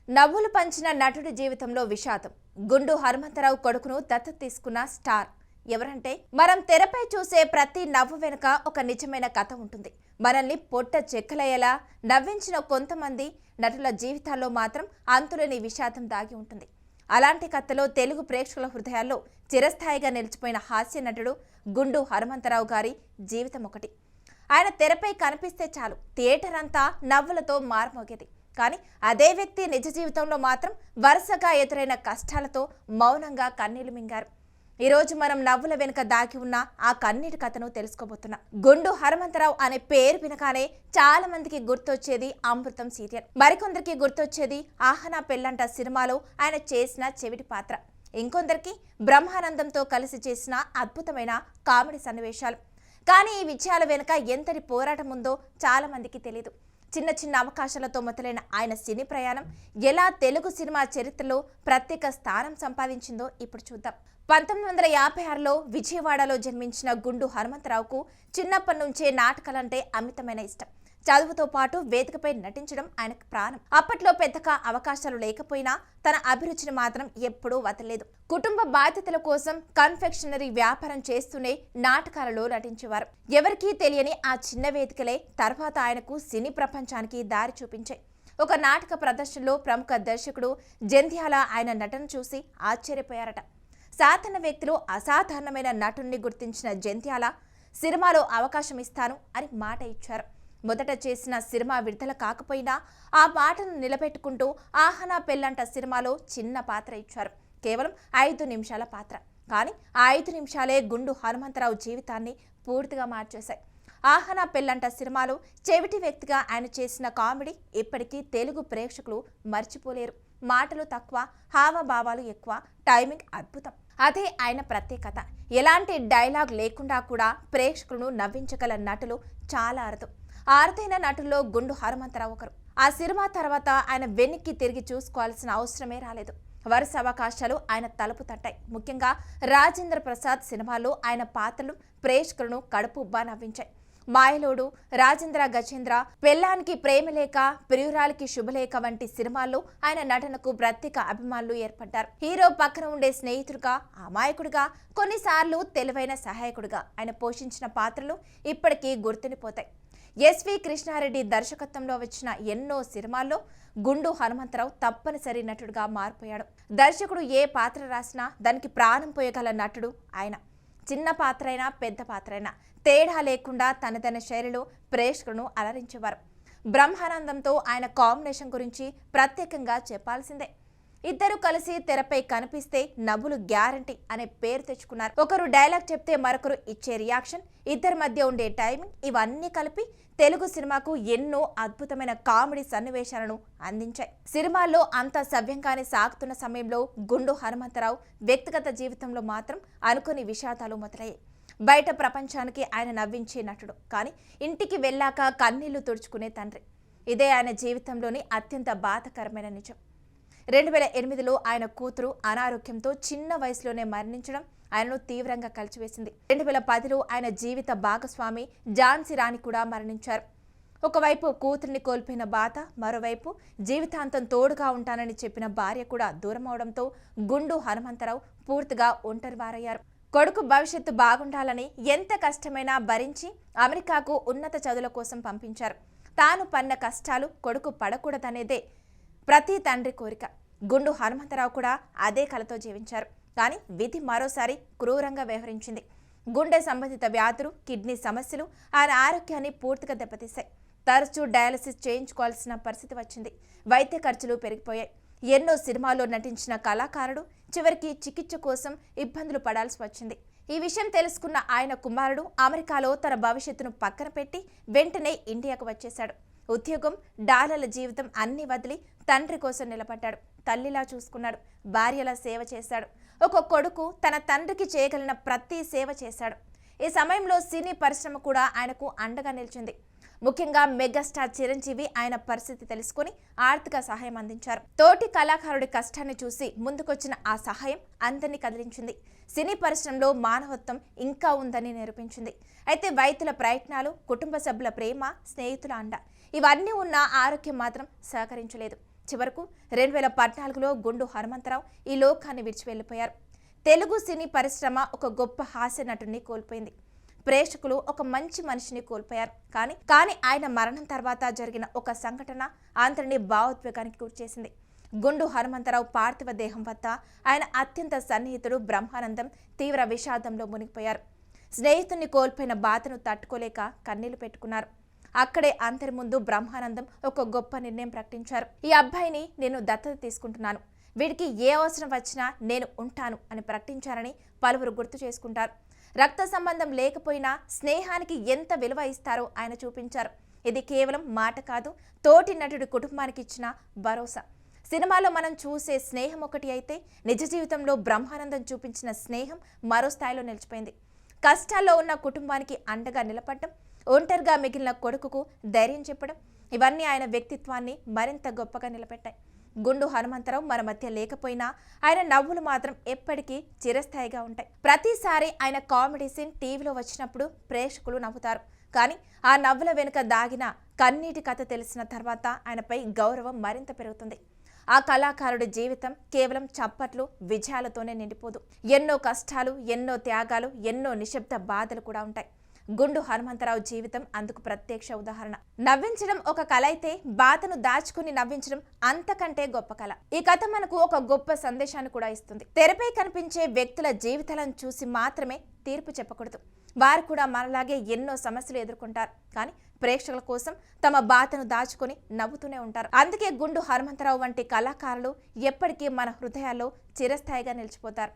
నవ్వులు పంచిన నటుడి జీవితంలో విషాదం. గుండు హనుమంతరావు కొడుకును దత్తత తీసుకున్న స్టార్ ఎవరంటే, మనం తెరపై చూసే ప్రతి నవ్వు వెనుక ఒక నిజమైన కథ ఉంటుంది. మనల్ని పొట్ట చెక్కలయ్యేలా నవ్వించిన కొంతమంది నటుల జీవితాల్లో మాత్రం అంతులేని విషాదం దాగి ఉంటుంది. అలాంటి కథలో తెలుగు ప్రేక్షకుల హృదయాల్లో చిరస్థాయిగా నిలిచిపోయిన హాస్య నటుడు గుండు హనుమంతరావు గారి జీవితం ఒకటి. ఆయన తెరపై కనిపిస్తే చాలు థియేటర్ అంతా నవ్వులతో మారుమోగేది. కానీ అదే వ్యక్తి నిజ జీవితంలో మాత్రం వరుసగా ఎదురైన కష్టాలతో మౌనంగా కన్నీళ్లు మింగారు. ఈరోజు మనం నవ్వుల వెనుక దాగి ఉన్న ఆ కన్నీటి కథను తెలుసుకోబోతున్నాం. గుండు హనుమంతరావు అనే పేరు వినగానే చాలా మందికి గుర్తొచ్చేది అమృతం సీరియల్, మరికొందరికి గుర్తొచ్చేది ఆహనా పెళ్ళంట సినిమాలో ఆయన చేసిన చెవిటి పాత్ర, ఇంకొందరికి బ్రహ్మానందంతో కలిసి చేసిన అద్భుతమైన కామెడీ సన్నివేశాలు. కానీ ఈ విజయాల వెనుక ఎంతటి పోరాటం ఉందో చాలా మందికి తెలియదు. చిన్న చిన్న అవకాశాలతో మొదలైన ఆయన సినీ ప్రయాణం ఎలా తెలుగు సినిమా చరిత్రలో ప్రత్యేక స్థానం సంపాదించిందో ఇప్పుడు చూద్దాం. 1956లో విజయవాడలో జన్మించిన గుండు హనుమంతరావుకు చిన్నప్పటి నుంచే నాటకాలంటే అమితమైన ఇష్టం. చదువుతో పాటు వేదికపై నటించడం ఆయనకు ప్రాణం. అప్పట్లో పెద్దగా అవకాశాలు లేకపోయినా తన అభిరుచిని మాత్రం ఎప్పుడూ వదలలేదు. కుటుంబ బాధ్యతల కోసం కన్ఫెక్షనరీ వ్యాపారం చేస్తూనే నాటకాలలో నటించేవారు. ఎవరికీ తెలియని ఆ చిన్న వేదికలే తర్వాత ఆయనకు సినీ ప్రపంచానికి దారి చూపించాయి. ఒక నాటక ప్రదర్శనలో ప్రముఖ దర్శకుడు జంధ్యాల ఆయన నటన చూసి ఆశ్చర్యపోయారట. సాధారణ వ్యక్తులు అసాధారణమైన నటుణ్ణి గుర్తించిన జంధ్యాల సినిమాలో అవకాశం ఇస్తాను అని మాట ఇచ్చారు. మొదట చేసిన సినిమా విడుదల కాకపోయినా ఆ మాటను నిలబెట్టుకుంటూ ఆహనా పెళ్ళంట సినిమాలో చిన్న పాత్ర ఇచ్చారు. కేవలం 5 నిమిషాల పాత్ర. కానీ ఆ 5 నిమిషాలే గుండు హనుమంతరావు జీవితాన్ని పూర్తిగా మార్చేశాయి. ఆహనా పెళ్ళంట సినిమాలో చెవిటి వ్యక్తిగా ఆయన చేసిన కామెడీ ఇప్పటికీ తెలుగు ప్రేక్షకులు మర్చిపోలేరు. మాటలు తక్కువ, హావభావాలు ఎక్కువ, టైమింగ్ అద్భుతం. అదే ఆయన ప్రత్యేకత. ఎలాంటి డైలాగ్ లేకుండా కూడా ప్రేక్షకులను నవ్వించగల నటులు చాలా అరుదు. ఆ అరుదైన నటుల్లో గుండు హనుమంతరావు ఒకరు. ఆ సినిమా తర్వాత ఆయన వెనక్కి తిరిగి చూసుకోవాల్సిన అవసరమే రాలేదు. వరుస అవకాశాలు ఆయన తలుపు తట్టాయి. ముఖ్యంగా రాజేంద్ర ప్రసాద్ సినిమాలో ఆయన పాత్రలు ప్రేక్షకులను కడుపుబ్బా నవ్వించాయి. మాయలోడు, రాజేంద్ర గజేంద్ర, పెళ్ళానికి ప్రేమలేఖ, ప్రియురాలికి శుభలేఖ వంటి సినిమాల్లో ఆయన నటనకు ప్రత్యేక అభిమానులు ఏర్పడ్డారు. హీరో పక్కన ఉండే స్నేహితుడిగా, అమాయకుడిగా, కొన్నిసార్లు తెలివైన సహాయకుడిగా ఆయన పోషించిన పాత్రలు ఇప్పటికీ గుర్తుండిపోతాయి. ఎస్వి కృష్ణారెడ్డి దర్శకత్వంలో వచ్చిన ఎన్నో సినిమాల్లో గుండు హనుమంతరావు తప్పనిసరి నటుడుగా మారిపోయాడు. దర్శకుడు ఏ పాత్ర రాసినా దానికి ప్రాణం పోయగల నటుడు ఆయన. చిన్న పాత్రైనా పెద్ద పాత్రైనా తేడా లేకుండా తనదైన శైలిలో ప్రేక్షకులను అలరించేవారు. బ్రహ్మానందంతో ఆయన కాంబినేషన్ గురించి ప్రత్యేకంగా చెప్పాల్సిందే. ఇద్దరు కలిసి తెరపై కనిపిస్తే నవ్వులు గ్యారంటీ అనే పేరు తెచ్చుకున్నారు. ఒకరు డైలాగ్ చెప్తే మరొకరు ఇచ్చే రియాక్షన్, ఇద్దరి మధ్య ఉండే టైమింగ్, ఇవన్నీ కలిపి తెలుగు సినిమాకు ఎన్నో అద్భుతమైన కామెడీ సన్నివేశాలను అందించాయి. సినిమాల్లో అంత సవ్యంగానే సాగుతున్న సమయంలో గుండు హనుమంతరావు వ్యక్తిగత జీవితంలో మాత్రం అనుకోని విషాదాలు మొదలయ్యాయి. బయట ప్రపంచానికి ఆయన నవ్వించే నటుడు, కానీ ఇంటికి వెళ్ళాక కన్నీళ్లు తుడుచుకునే తండ్రి. ఇదే ఆయన జీవితంలోని అత్యంత బాధాకరమైన నిజం. 2008లో ఆయన కూతురు అనారోగ్యంతో చిన్న వయసులోనే మరణించడం ఆయనను తీవ్రంగా కలిచివేసింది. 2010లో ఆయన జీవిత భాగస్వామి ఝాన్సీ రాణి కూడా మరణించారు. ఒకవైపు కూతురిని కోల్పోయిన బాధ, మరోవైపు జీవితాంతం తోడుగా ఉంటానని చెప్పిన భార్య కూడా దూరం అవడంతో గుండు హనుమంతరావు పూర్తిగా ఒంటరివారయ్యారు. కొడుకు భవిష్యత్తు బాగుండాలని ఎంత కష్టమైనా భరించి అమెరికాకు ఉన్నత చదువుల కోసం పంపించారు. తాను పన్న కష్టాలు కొడుకు పడకూడదనేదే ప్రతి తండ్రి కోరిక. గుండు హనుమంతరావు కూడా అదే కలతో జీవించారు. కానీ విధి మరోసారి క్రూరంగా వ్యవహరించింది. గుండె సంబంధిత వ్యాధులు, కిడ్నీ సమస్యలు ఆయన ఆరోగ్యాన్ని పూర్తిగా దెబ్బతీశాయి. తరచూ డయాలసిస్ చేయించుకోవాల్సిన పరిస్థితి వచ్చింది. వైద్య ఖర్చులు పెరిగిపోయాయి. ఎన్నో సినిమాల్లో నటించిన కళాకారుడు చివరికి చికిత్స కోసం ఇబ్బందులు పడాల్సి వచ్చింది. ఈ విషయం తెలుసుకున్న ఆయన కుమారుడు అమెరికాలో తన భవిష్యత్తును పక్కన పెట్టి వెంటనే ఇండియాకు వచ్చేశాడు. ఉద్యోగం, డాలర్ల జీవితం అన్ని వదిలి తండ్రి కోసం నిలబడ్డాడు. తల్లిలా చూసుకున్నాడు, భార్యలా సేవ చేశాడు. ఒక కొడుకు తన తండ్రికి చేయగలిగిన ప్రతి సేవ చేశాడు. ఈ సమయంలో సినీ పరిశ్రమ కూడా ఆయనకు అండగా నిలిచింది. ముఖ్యంగా మెగాస్టార్ చిరంజీవి ఆయన పరిస్థితి తెలుసుకుని ఆర్థిక సహాయం అందించారు. తోటి కళాకారుడి కష్టాన్ని చూసి ముందుకొచ్చిన ఆ సహాయం అందరినీ కదిలించింది. సినీ పరిశ్రమలో మానవత్వం ఇంకా ఉందని నిరూపించింది. అయితే వైద్యుల ప్రయత్నాలు, కుటుంబ సభ్యుల ప్రేమ, స్నేహితుల అండ ఇవన్నీ ఉన్న ఆరోగ్యం మాత్రం సహకరించలేదు. చివరకు 2014లో గుండు హనుమంతరావు ఈ లోకాన్ని విడిచి వెళ్లిపోయారు. తెలుగు సినీ పరిశ్రమ ఒక గొప్ప హాస్య నటుడిని కోల్పోయింది. ప్రేక్షకులు ఒక మంచి మనిషిని కోల్పోయారు. కానీ ఆయన మరణం తర్వాత జరిగిన ఒక సంఘటన అందరినీ భావోద్వేగానికి గురిచేసింది. గుండు హనుమంతరావు పార్థివ దేహం వద్ద ఆయన అత్యంత సన్నిహితుడు బ్రహ్మానందం తీవ్ర విషాదంలో మునిగిపోయారు. స్నేహితుడిని కోల్పోయిన బాధను తట్టుకోలేక కన్నీళ్లు పెట్టుకున్నారు. అక్కడే అందరి ముందు బ్రహ్మానందం ఒక గొప్ప నిర్ణయం ప్రకటించారు. ఈ అబ్బాయిని నేను దత్తత తీసుకుంటున్నాను, వీడికి ఏ అవసరం వచ్చినా నేను ఉంటాను అని ప్రకటించారని పలువురు గుర్తు చేసుకుంటారు. రక్త సంబంధం లేకపోయినా స్నేహానికి ఎంత విలువ ఇస్తారో ఆయన చూపించారు. ఇది కేవలం మాట కాదు, తోటి నటుడి కుటుంబానికి ఇచ్చిన భరోసా. సినిమాలో మనం చూసే స్నేహం ఒకటి అయితే, నిజ జీవితంలో బ్రహ్మానందం చూపించిన స్నేహం మరో స్థాయిలో నిలిచిపోయింది. కష్టాల్లో ఉన్న కుటుంబానికి అండగా నిలబడటం, ఒంటరిగా మిగిలిన కొడుకుకు ధైర్యం చెప్పడం, ఇవన్నీ ఆయన వ్యక్తిత్వాన్ని మరింత గొప్పగా నిలబెట్టాయి. గుండు హనుమంతరావు మన మధ్య లేకపోయినా ఆయన నవ్వులు మాత్రం ఎప్పటికీ చిరస్థాయిగా ఉంటాయి. ప్రతిసారి ఆయన కామెడీ సీన్ టీవీలో వచ్చినప్పుడు ప్రేక్షకులు నవ్వుతారు. కానీ ఆ నవ్వుల వెనుక దాగిన కన్నీటి కథ తెలిసిన తర్వాత ఆయనపై గౌరవం మరింత పెరుగుతుంది. ఆ కళాకారుడి జీవితం కేవలం చప్పట్లు, విజయాలతోనే నిండిపోదు. ఎన్నో కష్టాలు, ఎన్నో త్యాగాలు, ఎన్నో నిశ్శబ్ద బాధలు కూడా ఉంటాయి. గుండు హనుమంతరావు జీవితం అందుకు ప్రత్యక్ష ఉదాహరణ. నవ్వించడం ఒక కళ అయితే, బాధను దాచుకుని నవ్వించడం అంతకంటే గొప్ప కళ. ఈ కథ మనకు ఒక గొప్ప సందేశాన్ని కూడా ఇస్తుంది. తెరపై కనిపించే వ్యక్తుల జీవితాలను చూసి మాత్రమే తీర్పు చెప్పకూడదు. వారు కూడా మనలాగే ఎన్నో సమస్యలు ఎదుర్కొంటారు. కానీ ప్రేక్షకుల కోసం తమ బాధను దాచుకొని నవ్వుతూనే ఉంటారు. అందుకే గుండు హనుమంతరావు వంటి కళాకారులు ఎప్పటికీ మన హృదయాల్లో చిరస్థాయిగా నిలిచిపోతారు.